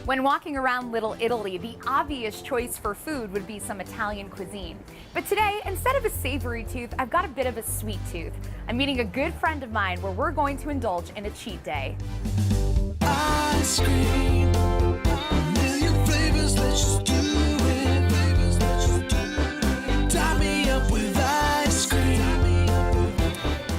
When walking around Little Italy, the obvious choice for food would be some Italian cuisine. But today, instead of a savory tooth, I've got a bit of a sweet tooth. I'm meeting a good friend of mine where we're going to indulge in a cheat day. Ice cream, a million flavors, let's just do it. Tie me up with ice cream.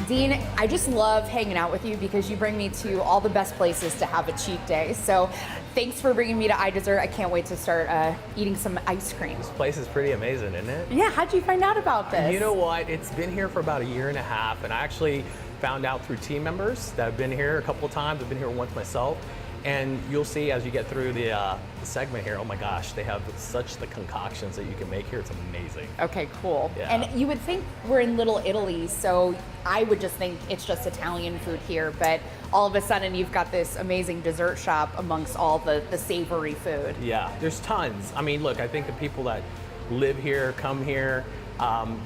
Dean, I just love hanging out with you because you bring me to all the best places to have a cheat day. So thanks for bringing me to Idessert. I can't wait to start eating some ice cream. This place is pretty amazing, isn't it? Yeah, how'd you find out about this? You know what? It's been here for about a year and a half, and I actually found out through team members that have been here a couple of times. I've been here once myself. And you'll see as you get through the segment here, oh my gosh, they have such the concoctions that you can make here. It's amazing. Okay, cool. Yeah. And you would think we're in Little Italy, so I would just think it's just Italian food here, but all of a sudden you've got this amazing dessert shop amongst all the savory food. Yeah, there's tons. I mean, look, I think the people that live here, come here,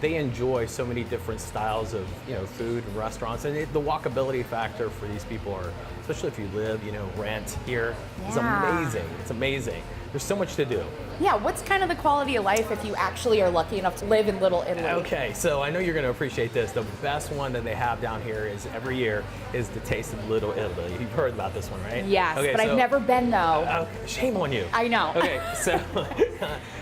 they enjoy so many different styles of food and restaurants, and the walkability factor for these people are, especially if you live, rent here, is amazing. It's amazing. There's so much to do. Yeah, what's kind of the quality of life if you actually are lucky enough to live in Little Italy? Okay, so I know you're going to appreciate this. The best one that they have down here is every year is the Taste of Little Italy. You've heard about this one, right? Yes, okay, but I've never been though. Okay, shame on you. I know. Okay, so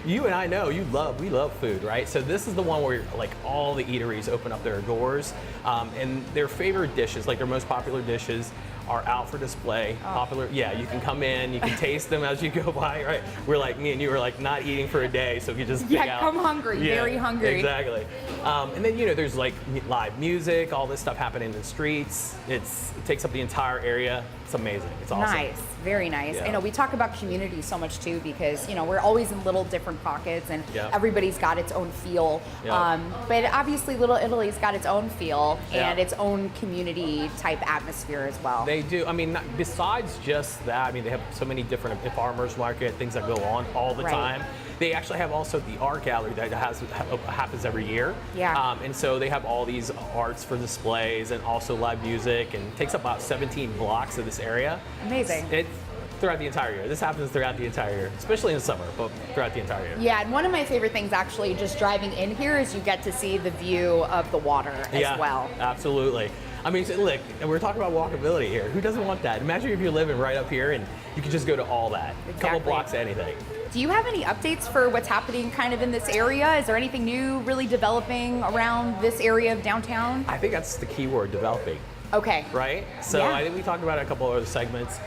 you and I know we love food, right? So this is the one where like all the eateries open up their doors, and their favorite dishes, like their most popular dishes, are out for display. Popular, yeah. You can come in, you can taste them as you go by, right? We're like, me and you were like not eating for a day, so you just pick out. Come hungry, very hungry. Exactly. And then there's like live music, all this stuff happening in the streets. It takes up the entire area. It's amazing. It's awesome. Nice, very nice. Yeah. I know we talk about community so much too because we're always in little different pockets and Yeah. everybody's got its own feel. Yeah. But obviously Little Italy's got its own feel and Yeah. its own community type atmosphere as well. They do. I mean, besides just that, I mean, they have so many different farmers market things that go on all the Right. time. They actually have also the art gallery that happens every year. Yeah. And so they have all these arts for displays and also live music, and it takes up about 17 blocks of this area. Amazing. It's throughout the entire year. This happens throughout the entire year, especially in the summer, but throughout the entire year. Yeah, and one of my favorite things actually just driving in here is you get to see the view of the water as well. Absolutely. I mean, so look, we're talking about walkability here. Who doesn't want that? Imagine if you're living right up here and you could just go to all that. A couple blocks, anything. Do you have any updates for what's happening kind of in this area? Is there anything new really developing around this area of downtown? I think that's the key word, developing. Okay. Right? So Yeah. I think we talked about it a couple of other segments.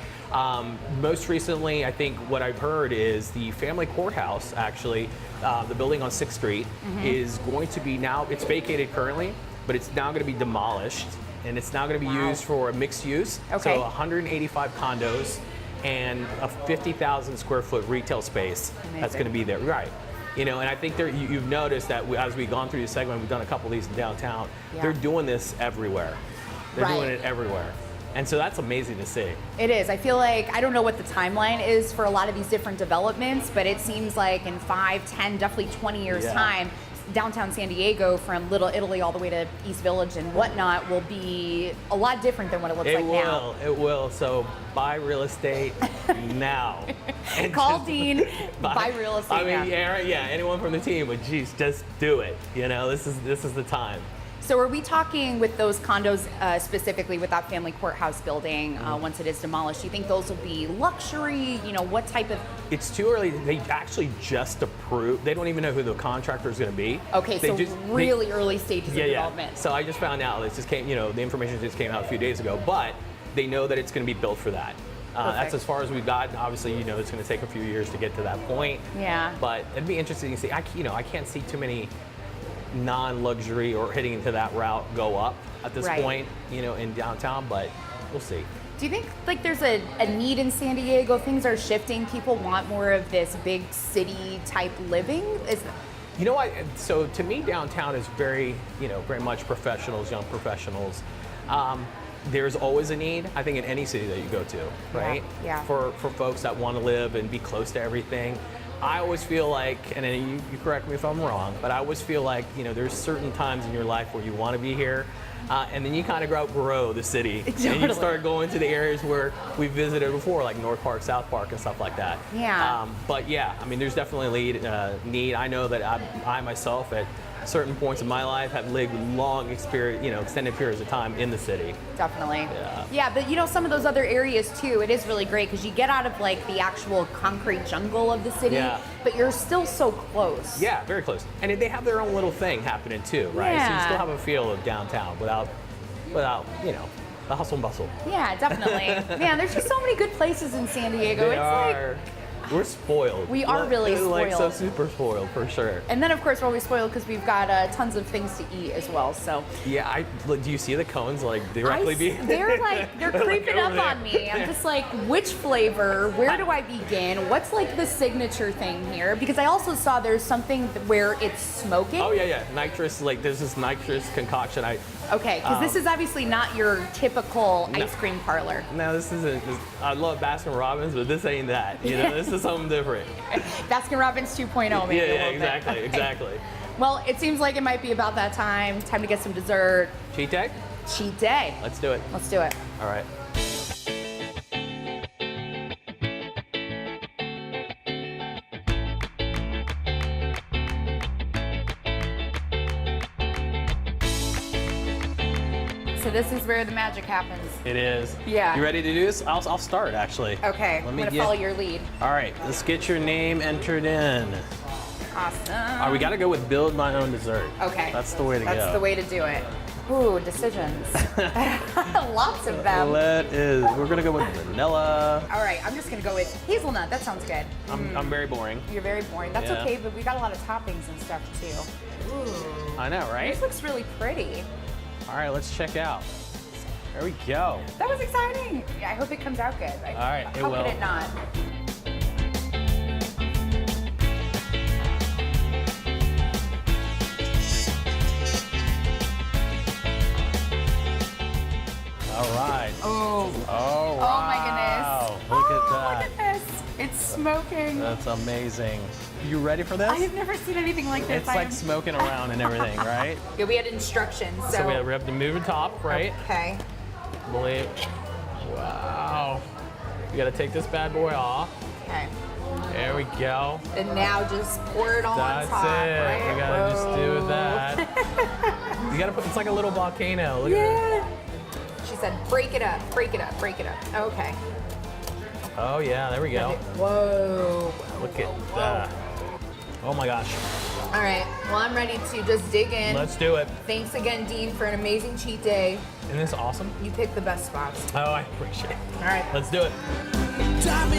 Most recently, I think what I've heard is the family courthouse, actually, the building on 6th Street, is going to be now, it's vacated currently, but it's now going to be demolished, and it's now going to be used for a mixed use. Okay. So 185 condos and a 50,000 square foot retail space that's going to be there. Right. And I think you've noticed that as we've gone through the segment, we've done a couple of these in downtown. Yeah. They're doing this everywhere. They're Right. doing it everywhere. And so that's amazing to see. It is. I feel like, I don't know what the timeline is for a lot of these different developments, but it seems like in 5, 10, definitely 20 years Yeah. time, downtown San Diego from Little Italy all the way to East Village and whatnot will be a lot different than what it looks like now. It will. So buy real estate now. And Call just Dean, buy real estate I mean, now. yeah, anyone from the team, but geez, just do it. This is the time. So are we talking with those condos specifically with that family courthouse building once it is demolished? Do you think those will be luxury? What type of... It's too early. They actually just approved. They don't even know who the contractor is going to be. Okay, so really early stages of development. Yeah. So I just found out. This just came. The information just came out a few days ago. But they know that it's going to be built for that. That's as far as we've gotten. Obviously, it's going to take a few years to get to that point. Yeah. But it'd be interesting to see. I can't see too many non-luxury or heading into that route go up at this point, in downtown, but we'll see. Do you think there's a need in San Diego? Things are shifting. People want more of this big city type living? You know what? So to me, downtown is very much professionals, young professionals. There's always a need, I think, in any city that you go to, right? Yeah. For folks that want to live and be close to everything. I always feel like, and then you correct me if I'm wrong, but I always feel like, there's certain times in your life where you want to be here, and then you kind of outgrow the city. Totally. And you start going to the areas where we visited before, like North Park, South Park, and stuff like that. Yeah. But yeah, I mean, there's definitely need. I know that I myself, at certain points in my life, have lived long experience, extended periods of time in the city. Definitely. Yeah. But some of those other areas too, it is really great because you get out of like the actual concrete jungle of the city, Yeah. but you're still so close. Yeah, very close. And they have their own little thing happening too, right? So you Yeah. still have a feel of downtown without the hustle and bustle. Yeah, definitely. Man, there's just so many good places in San Diego. They It's are. We're spoiled. We are really Like so spoiled. super spoiled for sure. and then of course we're always spoiled because we've got tons of things to eat as well. So Yeah, do you see the cones like directly they're Like creeping over up there. on me. I'm just like, which flavor? Where do I begin? What's like the signature thing here? Because I also saw there's something where it's smoking. Oh yeah. Nitrous, like there's this nitrous concoction. Okay, because this is obviously not your typical No. ice cream parlor. No, this isn't. I love Baskin Robbins, but this ain't that. This is something different. Baskin Robbins 2.0 maybe. Yeah, a little bit. exactly, Okay. exactly. Well, it seems like it might be about that time. Time to get some dessert. Cheat day? Cheat day. Let's do it. Let's do it. All right. So this is where the magic happens. It is. Yeah. You ready to do this? I'll start actually. Okay, Let I'm me gonna follow your lead. All right, let's get your name entered in. Awesome. All right, we got to go with build my own dessert. Okay. That's the way to go. That's the way to do it. Ooh, decisions. Lots of them. We're gonna go with vanilla. All right, I'm just gonna go with hazelnut. That sounds good. I'm very boring. You're very boring. That's Yeah. okay, but we got a lot of toppings and stuff too. Ooh. I know, right? This looks really pretty. All right, let's check out. There we go. That was exciting. Yeah, I hope it comes out good. All right, it How will. could it not? All right. Oh. Oh, Oh wow. my goodness. Look at Oh, that. Look at this. It's smoking. That's amazing. You ready for this? I have never seen anything like this. It's like smoking around and everything, right? Yeah, we had instructions. So, We have to move the top, right? Okay. Believe. Wow. You got to take this bad boy off. Okay. There we go. And now just pour it all That's on top. it. Right? We gotta just do Whoa. that. You gotta put. It's like a little volcano. Look at Yeah. She said, break it up, break it up, break it up. Okay. it. Oh yeah, there we go. Whoa. Look at that. Oh my gosh. All right. Well, I'm ready to just dig in. Let's do it. Thanks again, Dean, for an amazing cheat day. Isn't this awesome? You picked the best spots. Oh, I appreciate it. All right. Let's do it. Time